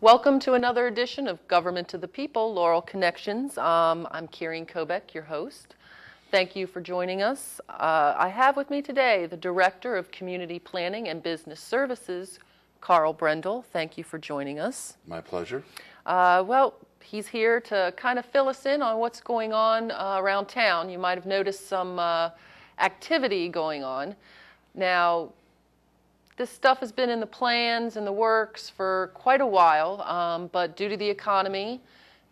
Welcome to another edition of Government to the People, Laurel Connections. I'm Kieran Gov't, your host. Thank you for joining us. I have with me today the Director of Community Planning and Business Services, Karl Brindle. Thank you for joining us. My pleasure. Well, he's here to kind of fill us in on what's going on around town. You might have noticed some activity going on. Now, this stuff has been in the plans and the works for quite a while, but due to the economy,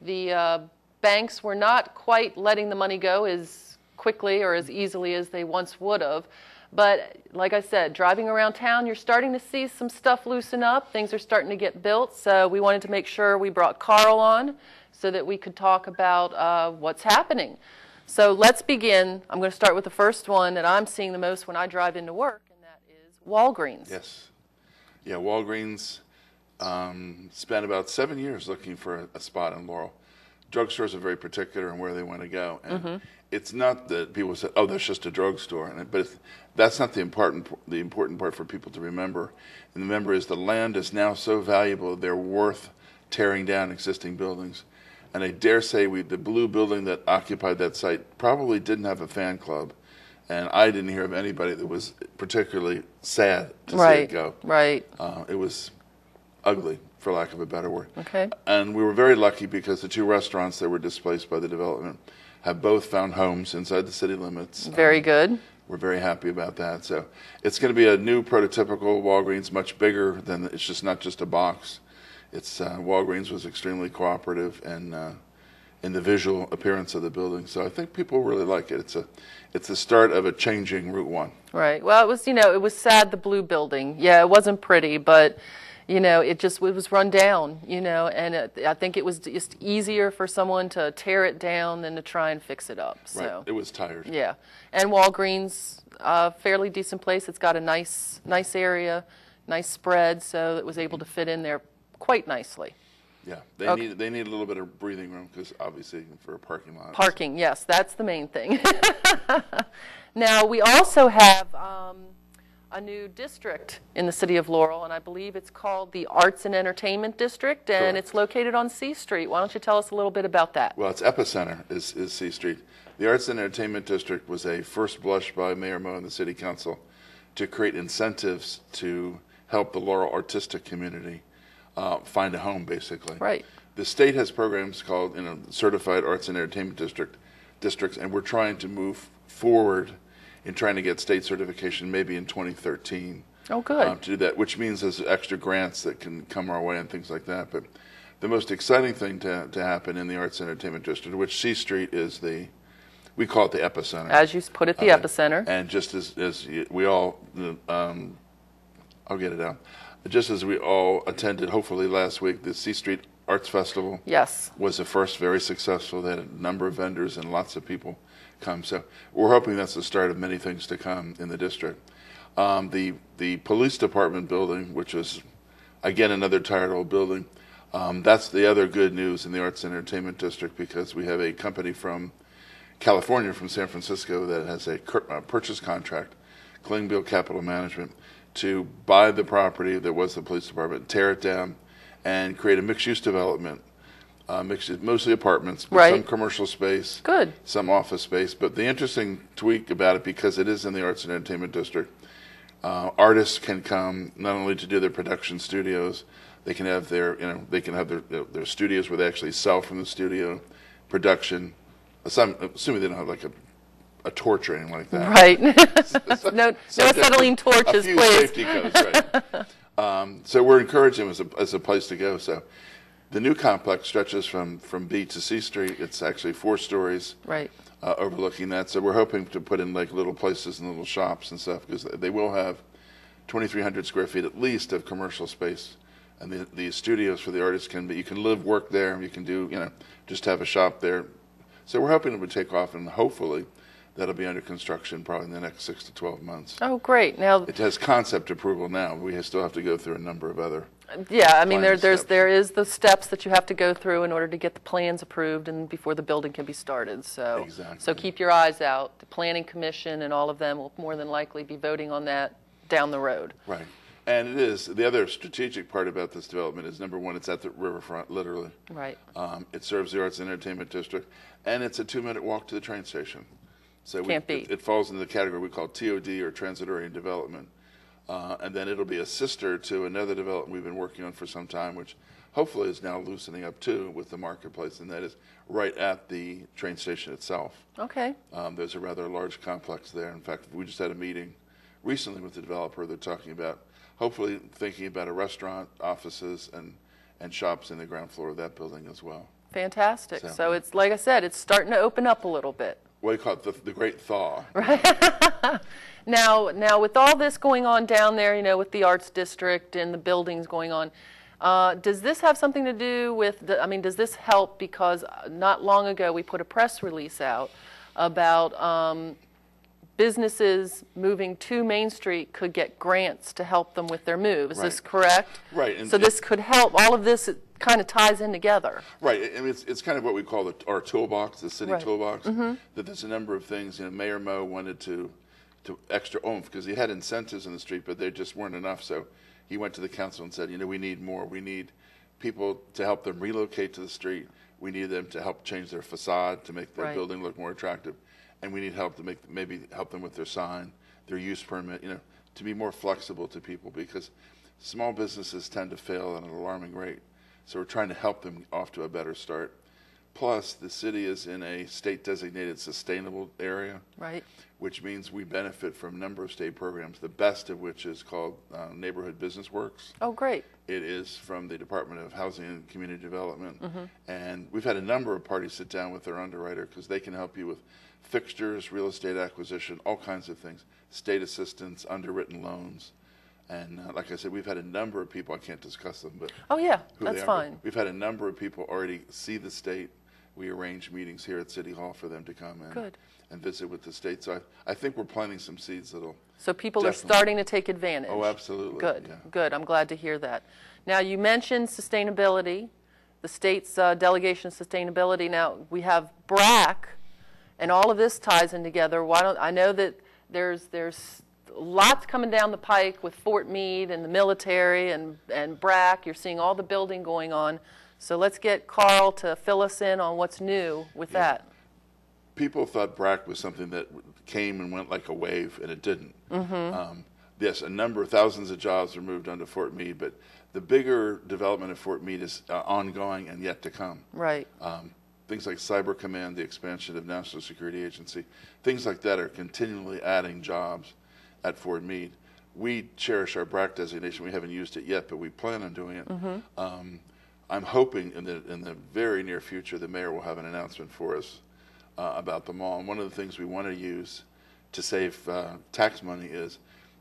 the banks were not quite letting the money go as quickly or as easily as they once would have. But like I said, driving around town, you're starting to see some stuff loosen up. Things are starting to get built, so we wanted to make sure we brought Karl on so that we could talk about what's happening. So let's begin. I'm going to start with the first one that I'm seeing the most when I drive into work. Walgreens. Yes. Yeah, Walgreens spent about 7 years looking for a spot in Laurel. Drugstores are very particular in where they want to go. And it's not that people say, oh, that's just a drugstore. But that's not the important part for people to remember. And remember is the land is now so valuable, they're worth tearing down existing buildings. And I dare say the blue building that occupied that site probably didn't have a fan club. And I didn't hear of anybody that was particularly sad to see it go. Right. It was ugly, for lack of a better word. Okay. And we were very lucky because the two restaurants that were displaced by the development have both found homes inside the city limits. Very good. We're very happy about that. So it's going to be a new prototypical Walgreens, much bigger than, it's just not just a box. It's Walgreens was extremely cooperative and in the visual appearance of the building. So I think people really like it. It's the start of a changing Route 1. Right. Well, it was, it was sad, the blue building. Yeah, it wasn't pretty, but, it was run down, and I think it was just easier for someone to tear it down than to try and fix it up. So. Right. It was tired. Yeah. And Walgreens, fairly decent place. It's got a nice area, nice spread, so it was able to fit in there quite nicely. Yeah, they need a little bit of breathing room because obviously for a parking lot. Parking, yes, that's the main thing. Now we also have a new district in the city of Laurel, and I believe it's called the Arts and Entertainment District, and Correct. It's located on C Street. Why don't you tell us a little bit about that? Well, its epicenter is C Street. The Arts and Entertainment District was a first blush by Mayor Moe and the City Council to create incentives to help the Laurel artistic community find a home, basically. Right. The state has programs called Certified Arts and Entertainment Districts, and we're trying to move forward in trying to get state certification maybe in 2013. Oh, good. To do that, which means there's extra grants that can come our way and things like that. But the most exciting thing to happen in the Arts and Entertainment District, which C Street is we call it the epicenter. As you put it, the epicenter. And just as we all, I'll get it out. Just as we all attended, hopefully last week, the C Street Arts Festival. Yes. Was the first, very successful. They had a number of vendors and lots of people come. So we're hoping that's the start of many things to come in the district. The police department building, which is, again, another tired old building, that's the other good news in the Arts and Entertainment District because we have a company from California, from San Francisco, that has a purchase contract, Klingbeil Capital Management, to buy the property that was the police department, tear it down, and create a mixed-use development, mostly apartments, but right. Some commercial space, good, some office space. But the interesting tweak about it, because it is in the Arts and Entertainment District, artists can come not only to do their production studios, they can have their studios where they actually sell from the studio, production. I'm assuming they don't have like a torch or anything like that. Right. no acetylene torches, a few please. Safety codes, right. So we're encouraging them as a place to go. So the new complex stretches from B to C Street. It's actually 4 stories, right, overlooking that. So we're hoping to put in like little places and little shops and stuff because they will have 2,300 square feet at least of commercial space. And the studios for the artists you can live, work there. You can do, just have a shop there. So we're hoping it would take off, and hopefully that'll be under construction probably in the next 6 to 12 months. Oh, great! Now it has concept approval now. We still have to go through a number of other. Yeah, I mean there is the steps that you have to go through in order to get the plans approved and before the building can be started. So exactly. So keep your eyes out. The Planning Commission and all of them will more than likely be voting on that down the road. Right. And it is. The other strategic part about this development is, number one, it's at the riverfront, literally. Right. It serves the Arts and Entertainment District, and it's a 2-minute walk to the train station. So Can't beat. it falls into the category we call TOD, or transit-oriented development. And then it'll be a sister to another development we've been working on for some time, which hopefully is now loosening up too with the marketplace, and that is right at the train station itself. Okay. There's a rather large complex there. In fact, we just had a meeting recently with the developer. They're talking about hopefully thinking about a restaurant, offices, and shops in the ground floor of that building as well. Fantastic. So it's, like I said, it's starting to open up a little bit. What do you call it? The great thaw. Right. Now, with all this going on down there, with the Arts District and the buildings going on, does this have something to do with, does this help? Because not long ago we put a press release out about businesses moving to Main Street could get grants to help them with their move. Is this correct? Right. And so this could help. All of this kind of ties in together. Right. I mean, it's kind of what we call our toolbox, the city toolbox. Mm-hmm. That there's a number of things. Mayor Mo wanted to extra oomph because he had incentives in the street, but they just weren't enough. So he went to the council and said, we need more. We need people to help them relocate to the street. We need them to help change their facade to make their building look more attractive. And we need help to maybe help them with their sign, their use permit, to be more flexible to people, because small businesses tend to fail at an alarming rate. So we're trying to help them off to a better start. Plus, the city is in a state-designated sustainable area, right, which means we benefit from a number of state programs, the best of which is called Neighborhood Business Works. Oh, great. It is from the Department of Housing and Community Development. And we've had a number of parties sit down with their underwriter because they can help you with fixtures, real estate acquisition, all kinds of things, state assistance, underwritten loans. And like I said, we've had a number of people, I can't discuss them, but oh yeah, who that's they are, fine. we've had a number of people already see the state. We arrange meetings here at City Hall for them to come in and visit with the state. So I think we're planting some seeds that'll. So people are starting to take advantage. Oh, absolutely. Good, yeah. Good. I'm glad to hear that. Now, you mentioned sustainability, the state's delegation of sustainability. Now, we have BRAC, and all of this ties in together. I know that there's lots coming down the pike with Fort Meade and the military and BRAC. You're seeing all the building going on. So let's get Karl to fill us in on what's new with that. People thought BRAC was something that came and went like a wave, and it didn't. Yes, a number of thousands of jobs were moved onto Fort Meade, but the bigger development of Fort Meade is ongoing and yet to come. Right. Things like Cyber Command, the expansion of National Security Agency, things like that are continually adding jobs at Fort Meade. We cherish our BRAC designation. We haven't used it yet, but we plan on doing it. I'm hoping in the very near future the mayor will have an announcement for us about the mall. And one of the things we want to use to save tax money is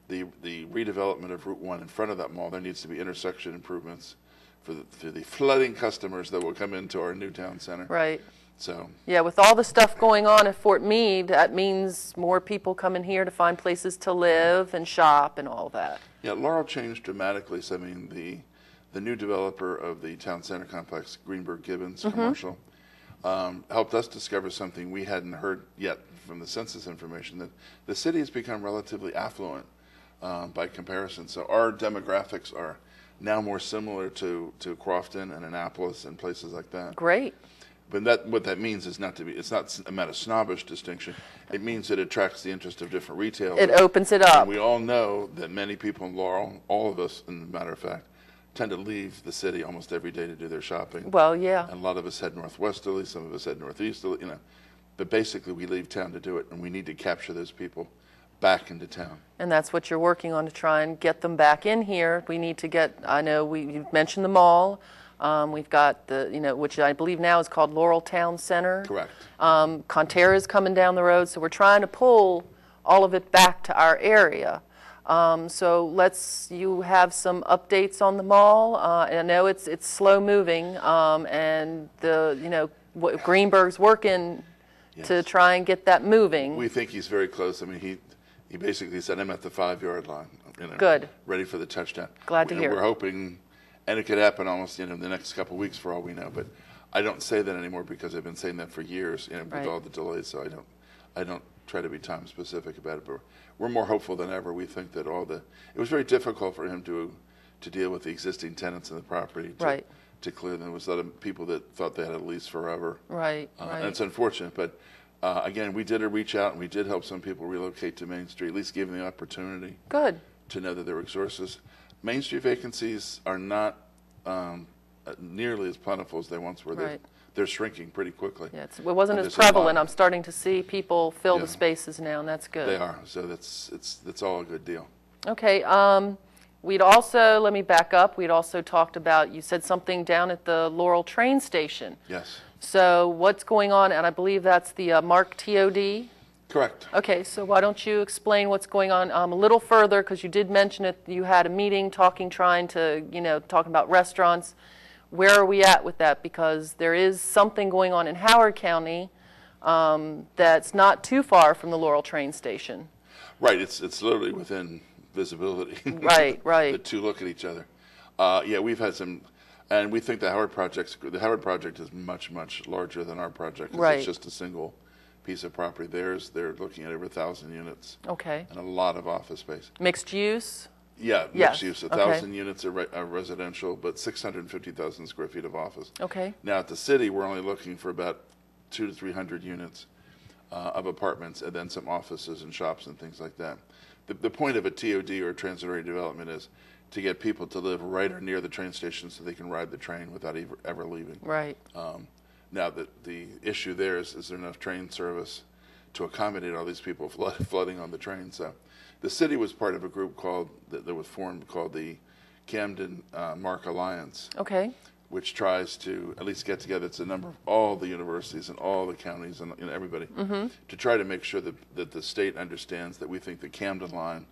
the redevelopment of Route 1 in front of that mall. There needs to be intersection improvements for the flooding customers that will come into our new town center. Right. So. Yeah, with all the stuff going on at Fort Meade, that means more people coming here to find places to live and shop and all that. Yeah, Laurel changed dramatically. So, the new developer of the town center complex, Greenberg Gibbons Commercial, helped us discover something we hadn't heard yet from the census information, that the city has become relatively affluent by comparison. So our demographics are now more similar to Crofton and Annapolis and places like that. Great. But what that means is it's not a matter of snobbish distinction. It means it attracts the interest of different retailers. It opens it up. And we all know that many people in Laurel, all of us, as a matter of fact, tend to leave the city almost every day to do their shopping. Well, yeah. And a lot of us head northwesterly, some of us head northeasterly, But basically, we leave town to do it, and we need to capture those people back into town. And that's what you're working on, to try and get them back in here. We need to get, I know you mentioned the mall. We've got which I believe now is called Laurel Town Center. Correct. Conterra's coming down the road, so we're trying to pull all of it back to our area. So you have some updates on the mall. I know it's slow moving, and Greenberg's working to try and get that moving. We think he's very close. I mean, he basically said, I'm at the 5-yard line. Good. Ready for the touchdown. Glad to hear. We're hoping, and it could happen almost the next couple of weeks for all we know. But I don't say that anymore because I've been saying that for years, with all the delays. So I don't try to be time specific about it. But we're more hopeful than ever. We think that it was very difficult for him to deal with the existing tenants in the property. To clear them. There was a lot of people that thought they had a lease forever. Right. And it's unfortunate, but again, we did reach out and we did help some people relocate to Main Street, at least give them the opportunity. Good. To know that there were resources. Main Street vacancies are not nearly as plentiful as they once were. Right. They're shrinking pretty quickly. Yeah, it wasn't as prevalent. I'm starting to see people fill the spaces now, and that's good. They are. So that's all a good deal. Okay. We'd also, let me back up, we'd also talked about, you said something down at the Laurel train station. Yes. So what's going on, and I believe that's the Mark TOD? Correct. Okay, so why don't you explain what's going on a little further, because you did mention it, you had a meeting talking about restaurants. Where are we at with that? Because there is something going on in Howard County that's not too far from the Laurel train station. Right, it's literally within visibility. Right. The two look at each other. Yeah, we've had some, and we think the Howard project is much, much larger than our project. Right. It's just a single piece of property. They're looking at over 1,000 units. Okay. And a lot of office space. Mixed use? Yeah, yes. Mixed use. 1,000 units are residential, but 650,000 square feet of office. Okay. Now at the city, we're only looking for about 200 to 300 units of apartments, and then some offices and shops and things like that. The point of a TOD or a transit-oriented development is to get people to live right or near the train station so they can ride the train without ever leaving. Right. Now, the issue there is there enough train service to accommodate all these people flooding on the train? So the city was part of a group that was formed called the Camden Mark Alliance. Okay. Which tries to at least get together. It's a number of all the universities and all the counties and everybody to try to make sure that the state understands that we think the Camden line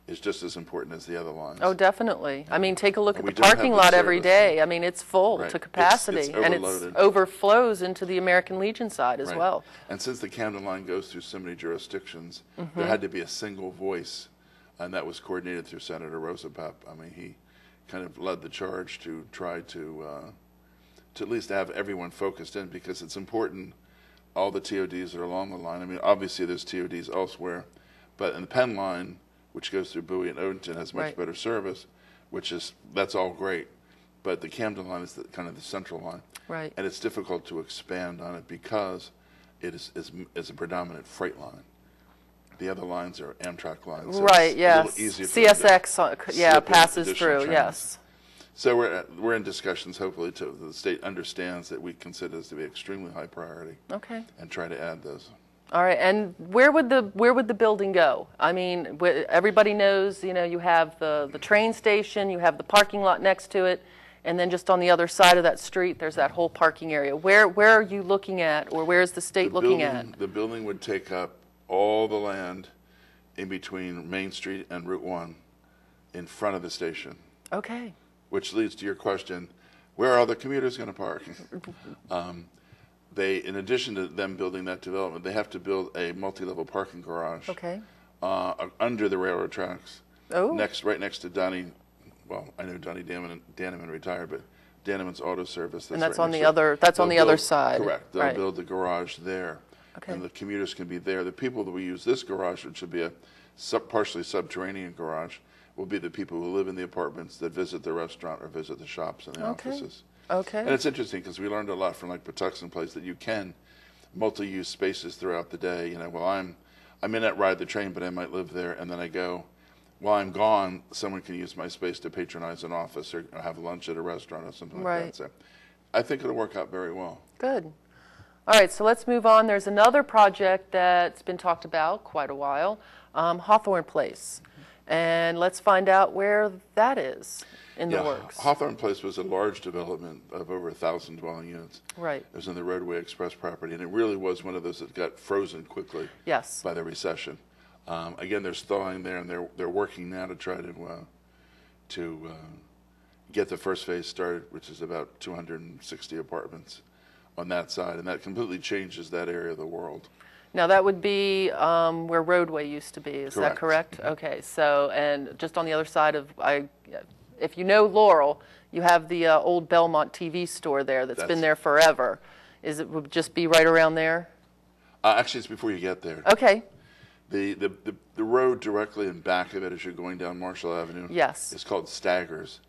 is just as important as the other lines. Oh, definitely. I mean, take a look at the parking lot every day. I mean, it's full to capacity. It's and it overflows into the American Legion side as well. And since the Camden line goes through so many jurisdictions, there had to be a single voice, and that was coordinated through Senator Rosapap. I mean, he kind of led the charge to try to at least have everyone focused in, because it's important. All the TODs are along the line. I mean, obviously there's TODs elsewhere, but in the Penn line, which goes through Bowie and Odenton, has much better service, that's all great. But the Camden line is kind of the central line. Right. And it's difficult to expand on it because it is a predominant freight line. The other lines are Amtrak lines. So right, yes. CSX, passes through, trains. yes. So we're in discussions, hopefully, the state understands that we consider this to be extremely high priority. Okay. And try to add those. All right, and where would the building go? I mean, everybody knows, you have the train station, you have the parking lot next to it, and then just on the other side of that street, there's that whole parking area. Where are you looking at, or where is the state looking at? The building would take up all the land in between Main Street and Route 1 in front of the station. Okay. Which leads to your question, where are the commuters going to park? In addition to them building that development, they have to build a multi-level parking garage. Okay. Under the railroad tracks. Oh. Right next to Donnie, well, I know Donnie Danneman retired, but Danneman's Auto Service. And that's on the other side. Correct. They'll build the garage there. Okay. And the commuters can be there. The people that will use this garage, which should be a partially subterranean garage, will be the people who live in the apartments that visit the restaurant or visit the shops and the offices. Okay. And it's interesting because we learned a lot from like Patuxent Place that you can multi-use spaces throughout the day. Well, I may not ride the train, but I might live there, and then I go. While I'm gone, someone can use my space to patronize an office or have lunch at a restaurant or something like that. So I think it'll work out very well. Good. All right, so let's move on. There's another project that's been talked about quite a while, Hawthorne Place. And let's find out where that is in the works. Hawthorne Place was a large development of over 1,000 dwelling units. Right. It was in the Roadway Express property, and it really was one of those that got frozen quickly by the recession. Again, there's thawing there, and they're working now to try to get the first phase started, which is about 260 apartments on that side, and that completely changes that area of the world. Now that would be where Roadway used to be, is that correct? Okay, so, and just on the other side of, if you know Laurel, you have the old Belmont TV store there that's been there forever. Would just be right around there? Actually, it's before you get there. Okay. The road directly in back of it as you're going down Marshall Avenue Yes. is called Staggers.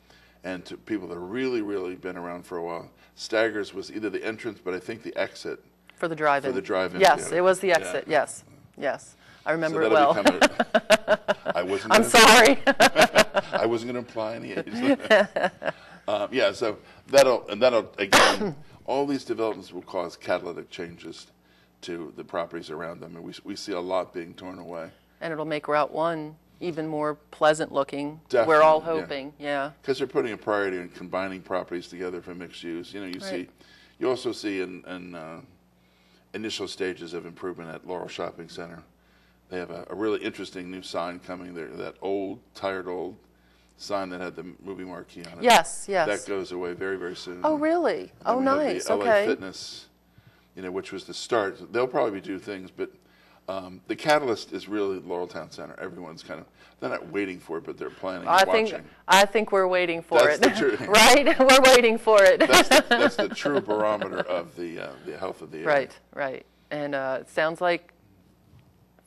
And to people that have really been around for a while, Staggers was either the entrance, but I think the exit. For the drive-in. For the drive-in. Yes, Yeah. it was the exit. Yeah. Yes, yes. I remember So it well. I wasn't. I'm sorry. I wasn't going to imply any age. Yeah, so that'll again, all these developments will cause catalytic changes to the properties around them, and we see a lot being torn away. And it'll make Route 1 even more pleasant looking. Definitely, We're all hoping, yeah. Because they're putting a priority on combining properties together for mixed use. You know, you also see in initial stages of improvement at Laurel Shopping Center. They have a really interesting new sign coming there, that tired old sign that had the movie marquee on it. Yes, yes. That goes away very soon. Oh, really? Oh, nice. The LA Okay. Fitness, which was the start. They'll probably do things, but the catalyst is really Laurel Town Center. Everyone's they're not waiting for it, but they're planning and watching. I think we're waiting for it. That's the right? We're waiting for it. That's the true barometer of the health of the area. Right. And it sounds like,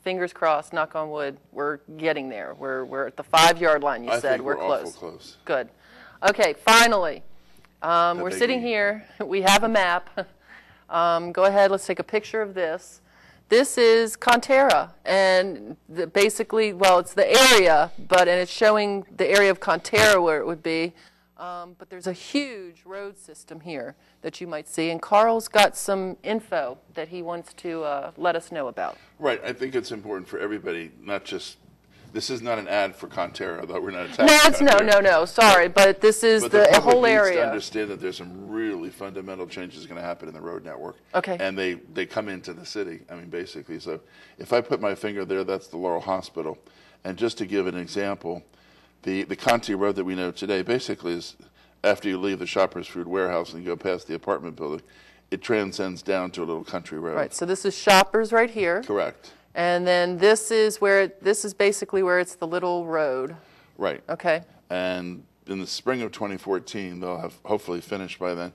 fingers crossed, knock on wood, we're getting there. We're at the 5-yard line, you said. We're close. awful close. Good. Okay, finally, we're sitting here. We have a map. Go ahead, let's take a picture of this. This is Conterra, and basically, well, it's the area, and it's showing the area of Conterra where it would be. But there's a huge road system here that you might see, and Karl's got some info that he wants to let us know about. Right. I think it's important for everybody, not just. This is not an ad for Conterra, although we're not attacking Conterra. No. Sorry, but this is But the public whole needs area. to understand that there's some really fundamental changes going to happen in the road network. Okay. And they come into the city. I mean, basically. So if I put my finger there, that's the Laurel Hospital. And just to give an example, the Conti Road that we know today basically is after you leave the Shoppers Food Warehouse and you go past the apartment building, it transcends down to a little country road. Right. So this is Shoppers right here. Correct. And then this is basically where it's the little road. Right. Okay. And in the spring of 2014, they'll have hopefully finished by then.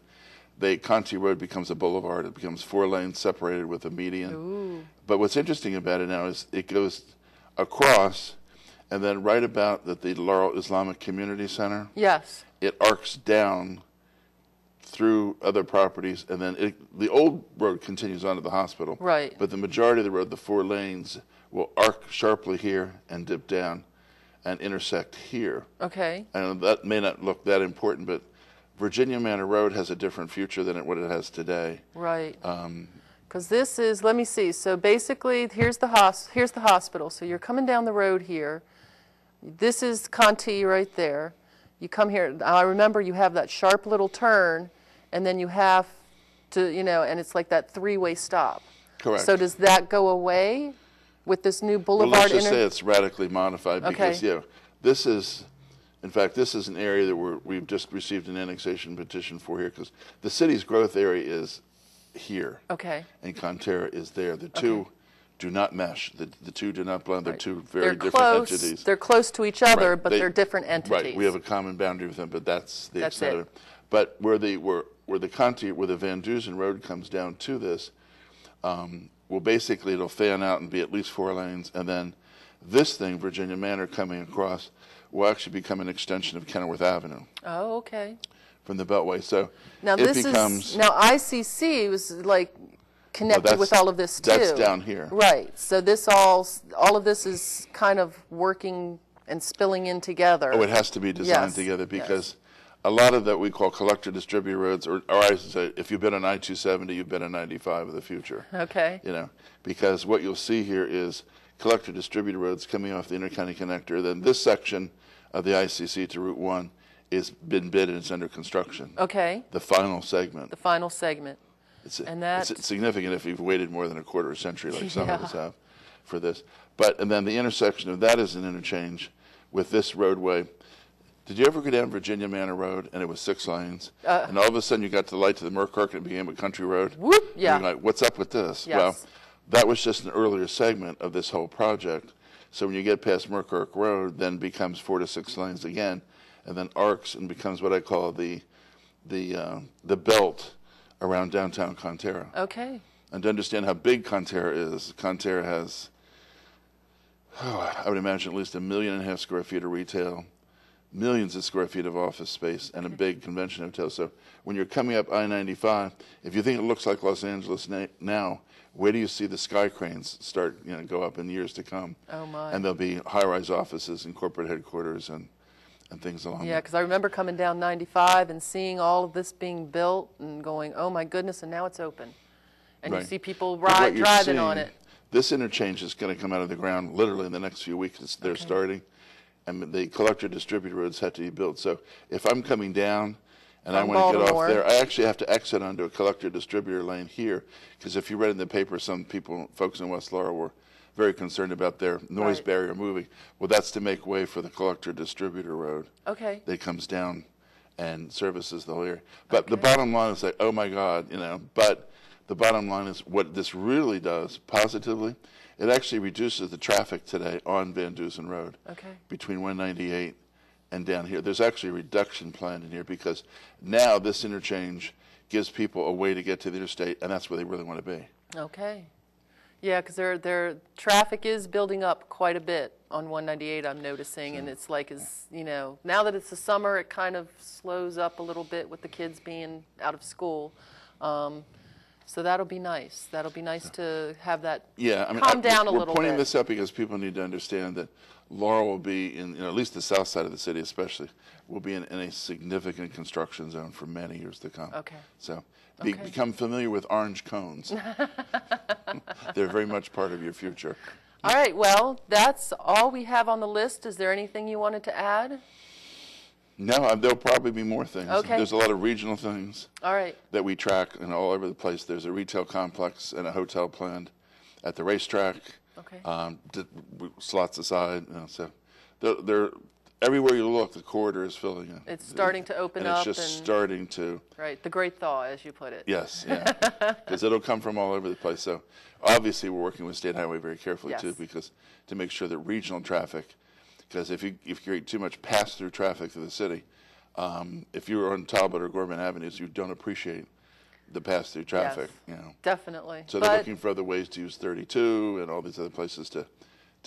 The Conti Road becomes a boulevard. It becomes 4 lanes separated with a median. Ooh. But what's interesting about it now is it goes across, and then right about at the Laurel Islamic Community Center, Yes. it arcs down through other properties, and then the old road continues on to the hospital. Right. But the majority of the road, the 4 lanes, will arc sharply here and dip down and intersect here. Okay. And that may not look that important, but Virginia Manor Road has a different future than what it has today. Right. Because this is, let me see. So basically, here's the hospital. So you're coming down the road here. This is Conti right there. You come here. I remember you have that sharp little turn, and then you have to, and it's like that 3-way stop. Correct. So does that go away with this new boulevard? Well, let's just say it's radically modified because, this is, in fact, this is an area that we've just received an annexation petition for here because the city's growth area is here. Okay. And Conterra is there. The two do not mesh. The two do not blend. They're two very They're different close. entities. They're close to each other, Right. but they're different entities. Right. We have a common boundary with them, but that's the That's extent of it. it. But where the Van Dusen Road comes down to this, well, basically it'll fan out and be at least 4 lanes, and then this thing, Virginia Manor, coming across, will actually become an extension of Kenilworth Avenue Oh, okay. from the Beltway. So Now it this becomes is now ICC was like connected with all of this too. That's down here. Right. So this all of this is kind of working and spilling in together. Oh, it has to be designed Yes, together yes. because a lot of that we call collector distributor roads, or I should say, if you've been on I-270, you've been on 95 of the future. Okay. Because what you'll see here is collector distributor roads coming off the intercounty connector. Then this section of the ICC to Route 1 is been bid and it's under construction. Okay. The final segment. The final segment. It's significant if you've waited more than a quarter of a century like some of us have for this. And then the intersection of that is an interchange with this roadway. Did you ever go down Virginia Manor Road and it was 6 lanes? And all of a sudden you got to the light to the Merkirk and it became a country road? Whoop, yeah. And you're like, what's up with this? Yes. Well, that was just an earlier segment of this whole project. So when you get past Merkirk Road, then becomes 4 to 6 lanes again, and then arcs and becomes what I call the belt around downtown Conterra. Okay. And to understand how big Conterra is, Conterra has I would imagine at least 1.5 million square feet of retail, millions of square feet of office space, and a big convention hotel. So when you're coming up I-95, if you think it looks like Los Angeles now, where do you see the sky cranes start, go up in years to come? Oh my! And there'll be high-rise offices and corporate headquarters and things along. Yeah, because I remember coming down 95 and seeing all of this being built and going, oh my goodness, and now it's open, and Right. you see people But what driving you're on seeing, it. This interchange is going to come out of the ground literally in the next few weeks. They're starting, and the collector distributor roads have to be built. So if I'm coming down and I From want to get off Baltimore. there, I actually have to exit onto a collector distributor lane here, because if you read in the paper, some folks in West Laurel were very concerned about their noise Right. barrier moving. Well, that's to make way for the collector distributor road Okay. that comes down and services the whole area. But the Okay. bottom line is like, oh my God, but the bottom line is what this really does positively, it actually reduces the traffic today on Van Dusen Road Okay. between 198 and down here. There's actually a reduction planned in here because now this interchange gives people a way to get to the interstate, and that's where they really want to be. Okay. Yeah, because their traffic is building up quite a bit on 198, I'm noticing, and it's like, now that it's the summer, it kind of slows up a little bit with the kids being out of school. So that'll be nice. That'll be nice to have that calm down a little bit. We're pointing this up because people need to understand that Laurel will be in, at least the south side of the city especially, will be in a significant construction zone for many years to come. Okay. So become familiar with orange cones. They're very much part of your future. All right, well, that's all we have on the list. Is there anything you wanted to add? No, there'll probably be more things. Okay. There's a lot of regional things All right. that we track all over the place. There's a retail complex and a hotel planned at the racetrack. Okay. Slots aside, so they're everywhere you look, the corridor is filling in. It's starting to open up. It's just starting to. Right, the great thaw, as you put it. Yes, yeah, because it'll come from all over the place. So obviously we're working with State Highway very carefully too, Yes. because to make sure that regional traffic, because if you create too much pass-through traffic through the city, if you're on Talbot or Gorman Avenues, you don't appreciate the pass-through traffic. Yes, definitely. So they're looking for other ways to use 32 and all these other places to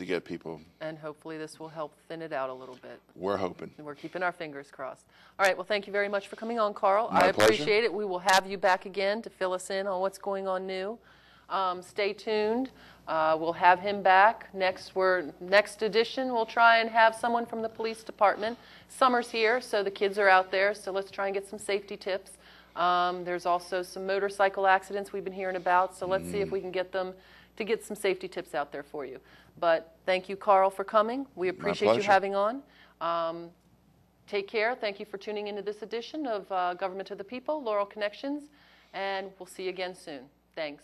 get people. And hopefully this will help thin it out a little bit. We're hoping. And we're keeping our fingers crossed. All right, well, thank you very much for coming on, Karl. My I pleasure. appreciate it. We will have you back again to fill us in on what's going on new. Stay tuned. We'll have him back. Next edition, we'll try and have someone from the police department. Summer's here, so the kids are out there, so let's try and get some safety tips. There's also some motorcycle accidents we've been hearing about, so let's see if we can get them to get some safety tips out there for you. But thank you, Karl, for coming. We appreciate you having on. Take care. Thank you for tuning into this edition of Government of the People, Laurel Connections, and we'll see you again soon. Thanks.